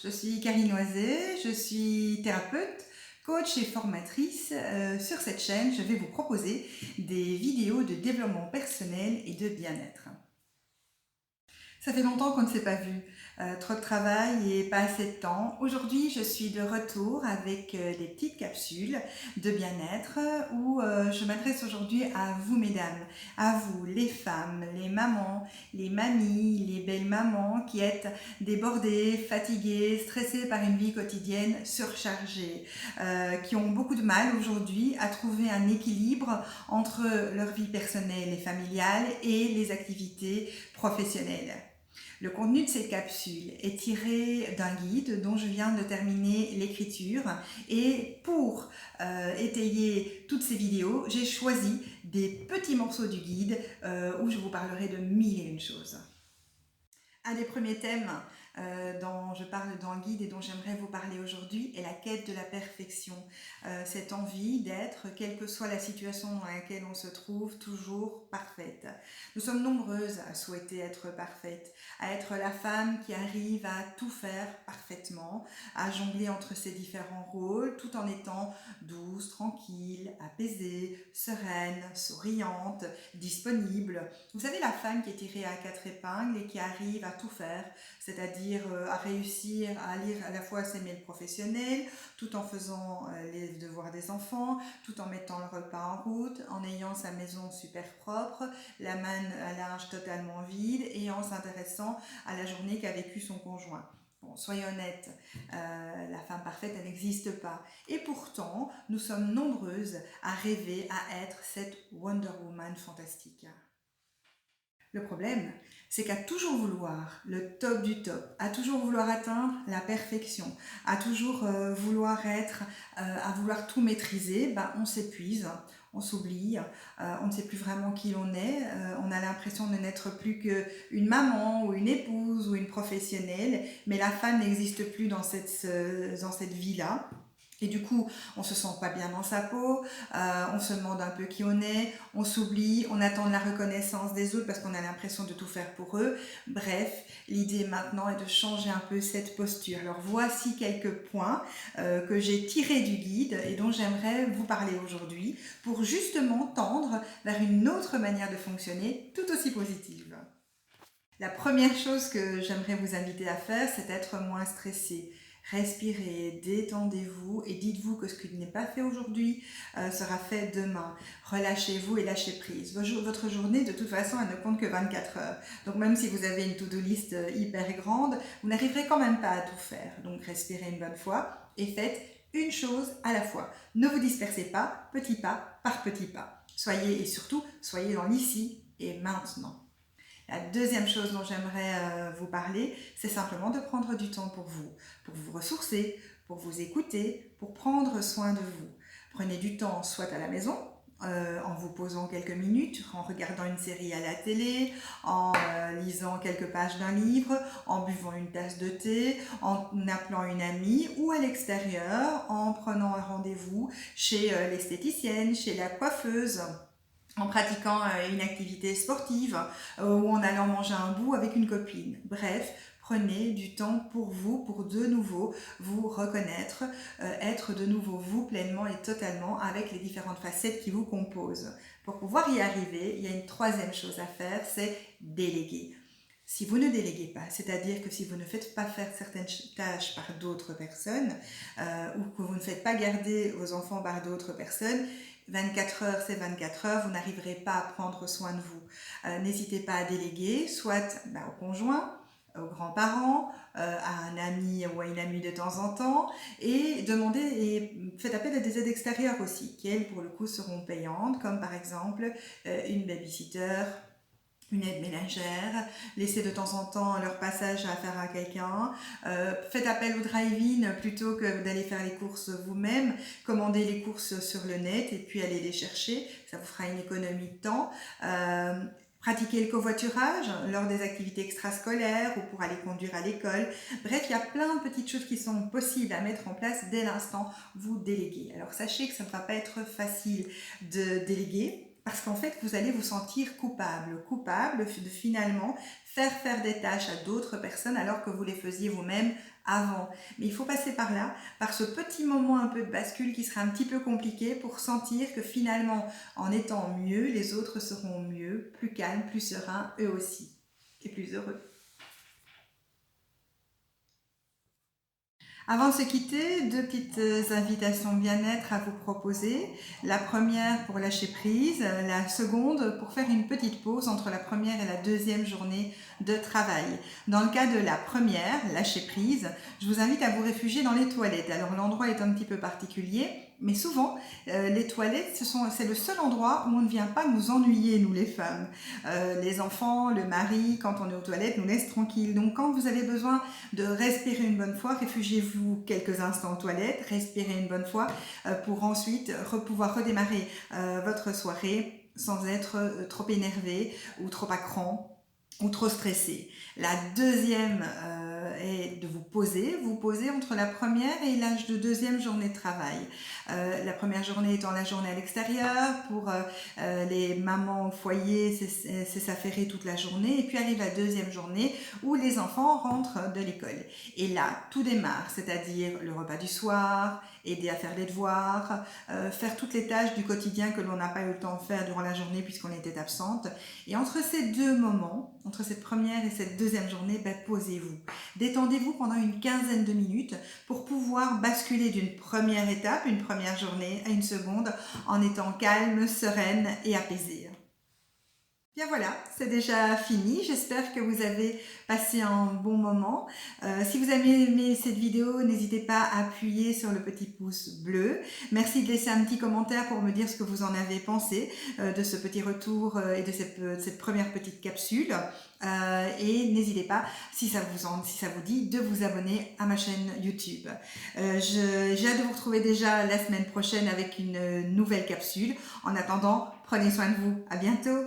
je suis Karine Loiset, je suis thérapeute, coach et formatrice. Sur cette chaîne, je vais vous proposer des vidéos de développement personnel et de bien-être. Ça fait longtemps qu'on ne s'est pas vu, trop de travail et pas assez de temps. Aujourd'hui, je suis de retour avec des petites capsules de bien-être où je m'adresse aujourd'hui à vous mesdames, à vous les femmes, les mamans, les mamies, les belles mamans qui êtes débordées, fatiguées, stressées par une vie quotidienne surchargée, qui ont beaucoup de mal aujourd'hui à trouver un équilibre entre leur vie personnelle et familiale et les activités professionnelles. Le contenu de cette capsule est tiré d'un guide dont je viens de terminer l'écriture et pour étayer toutes ces vidéos, j'ai choisi des petits morceaux du guide où je vous parlerai de mille et une choses. Un des premiers thèmes dont je parle dans le guide et dont j'aimerais vous parler aujourd'hui est la quête de la perfection. Cette envie d'être, quelle que soit la situation dans laquelle on se trouve, toujours parfaite. Nous sommes nombreuses à souhaiter être parfaites, à être la femme qui arrive à tout faire parfaitement, à jongler entre ses différents rôles tout en étant douce, tranquille, apaisée, sereine, souriante, disponible. Vous savez, la femme qui est tirée à quatre épingles et qui arrive à tout faire, c'est-à-dire à réussir à lire à la fois ses mails professionnels, tout en faisant les devoirs des enfants, tout en mettant le repas en route, en ayant sa maison super propre, la manne à linge totalement vide et en s'intéressant à la journée qu'a vécue son conjoint. Bon, soyons honnêtes, la femme parfaite, elle n'existe pas. Et pourtant, nous sommes nombreuses à rêver à être cette Wonder Woman fantastique. Le problème, c'est qu'à toujours vouloir le top du top, à toujours vouloir atteindre la perfection, à toujours vouloir être, à vouloir tout maîtriser, on s'épuise, on s'oublie, on ne sait plus vraiment qui l'on est, on a l'impression de n'être plus qu'une maman ou une épouse ou une professionnelle, mais la femme n'existe plus dans cette vie-là. Et du coup, on se sent pas bien dans sa peau, on se demande un peu qui on est, on s'oublie, on attend de la reconnaissance des autres parce qu'on a l'impression de tout faire pour eux. Bref, l'idée maintenant est de changer un peu cette posture. Alors voici quelques points que j'ai tirés du guide et dont j'aimerais vous parler aujourd'hui pour justement tendre vers une autre manière de fonctionner tout aussi positive. La première chose que j'aimerais vous inviter à faire, c'est d'être moins stressé. Respirez, détendez-vous et dites-vous que ce qui n'est pas fait aujourd'hui sera fait demain. Relâchez-vous et lâchez prise. Votre journée, de toute façon, elle ne compte que 24 heures. Donc même si vous avez une to-do list hyper grande, vous n'arriverez quand même pas à tout faire. Donc respirez une bonne fois et faites une chose à la fois. Ne vous dispersez pas, petit pas par petit pas. Soyez et surtout, soyez dans l'ici et maintenant. La deuxième chose dont j'aimerais vous parler, c'est simplement de prendre du temps pour vous ressourcer, pour vous écouter, pour prendre soin de vous. Prenez du temps soit à la maison, en vous posant quelques minutes, en regardant une série à la télé, en lisant quelques pages d'un livre, en buvant une tasse de thé, en appelant une amie ou à l'extérieur, en prenant un rendez-vous chez l'esthéticienne, chez la coiffeuse, en pratiquant une activité sportive ou en allant manger un bout avec une copine. Bref, prenez du temps pour vous, pour de nouveau vous reconnaître, être de nouveau vous pleinement et totalement avec les différentes facettes qui vous composent. Pour pouvoir y arriver, il y a une troisième chose à faire, c'est déléguer. Si vous ne déléguez pas, c'est-à-dire que si vous ne faites pas faire certaines tâches par d'autres personnes ou que vous ne faites pas garder vos enfants par d'autres personnes, 24 heures, c'est 24 heures, vous n'arriverez pas à prendre soin de vous. N'hésitez pas à déléguer, soit au conjoint, aux grands-parents, à un ami ou à une amie de temps en temps, et demandez et faites appel à des aides extérieures aussi, qui elles pour le coup seront payantes, comme par exemple une babysitter, une aide ménagère, laissez de temps en temps leur passage à faire à quelqu'un, faites appel au drive-in plutôt que d'aller faire les courses vous-même, commandez les courses sur le net et puis allez les chercher, ça vous fera une économie de temps. Pratiquer le covoiturage lors des activités extrascolaires ou pour aller conduire à l'école. Bref, il y a plein de petites choses qui sont possibles à mettre en place dès l'instant vous déléguez. Alors sachez que ça ne va pas être facile de déléguer, Parce qu'en fait, vous allez vous sentir coupable de finalement faire des tâches à d'autres personnes alors que vous les faisiez vous-même avant. Mais il faut passer par là, par ce petit moment un peu de bascule qui sera un petit peu compliqué pour sentir que finalement, en étant mieux, les autres seront mieux, plus calmes, plus sereins, eux aussi, et plus heureux. Avant de se quitter, deux petites invitations bien-être à vous proposer. La première pour lâcher prise, la seconde pour faire une petite pause entre la première et la deuxième journée de travail. Dans le cas de la première, lâcher prise, je vous invite à vous réfugier dans les toilettes. Alors l'endroit est un petit peu particulier, mais souvent les toilettes, c'est le seul endroit où on ne vient pas nous ennuyer, nous les femmes. Les enfants, le mari, quand on est aux toilettes, nous laissent tranquilles. Donc quand vous avez besoin de respirer une bonne fois, réfugiez-vous quelques instants aux toilettes, respirez une bonne fois pour ensuite pouvoir redémarrer votre soirée sans être trop énervé ou trop à cran ou trop stressé. La deuxième est de vous poser entre la première et la deuxième journée de travail. La première journée étant la journée à l'extérieur, pour les mamans au foyer, c'est s'affairer toute la journée, et puis arrive la deuxième journée où les enfants rentrent de l'école. Et là, tout démarre, c'est-à-dire le repas du soir, aider à faire les devoirs, faire toutes les tâches du quotidien que l'on n'a pas eu le temps de faire durant la journée puisqu'on était absente. Et entre ces deux moments, entre cette première et cette deuxième journée, posez-vous. Détendez-vous pendant une quinzaine de minutes pour pouvoir basculer d'une première étape, une première journée, à une seconde en étant calme, sereine et apaisée. Bien voilà, c'est déjà fini. J'espère que vous avez passé un bon moment. Si vous avez aimé cette vidéo, n'hésitez pas à appuyer sur le petit pouce bleu. Merci de laisser un petit commentaire pour me dire ce que vous en avez pensé de ce petit retour et de cette première petite capsule. Et n'hésitez pas, si ça vous dit, de vous abonner à ma chaîne YouTube. J'ai hâte de vous retrouver déjà la semaine prochaine avec une nouvelle capsule. En attendant, prenez soin de vous. À bientôt.